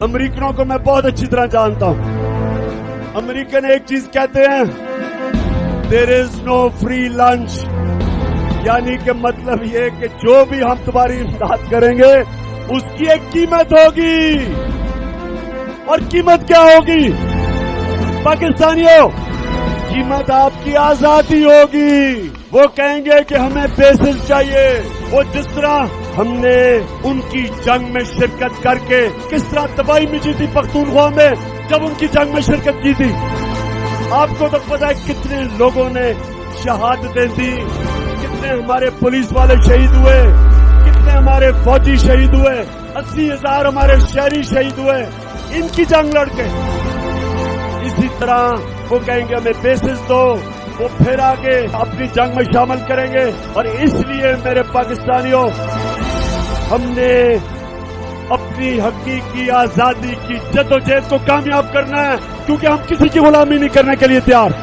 अमेरिकनों को मैं बहुत अच्छी तरह जानता हूं। अमेरिकन एक चीज कहते हैं, there is no free lunch, यानी कि मतलब ये कि जो भी हम तुम्हारी इमदाद करेंगे उसकी एक कीमत होगी। और कीमत क्या होगी पाकिस्तानियों? कीमत आपकी आजादी होगी। वो कहेंगे कि हमें बेसिस चाहिए। वो जिस तरह हमने उनकी जंग में शिरकत करके किस तरह तबाही मची थी पख्तूनख्वा में जब उनकी जंग में शिरकत की थी, आपको तो पता है कितने लोगों ने शहादतें दी, कितने हमारे पुलिस वाले शहीद हुए, कितने हमारे फौजी शहीद हुए, 80,000 हमारे शहरी शहीद हुए इनकी जंग लड़के। इसी तरह वो कहेंगे हमें बेसिस दो, वो फिर आगे अपनी जंग में शामिल करेंगे। और इसलिए मेरे पाकिस्तानियों, हमने अपनी हकीकी आजादी की जद्दोजहद को कामयाब करना है, क्योंकि हम किसी की गुलामी नहीं करने के लिए तैयार।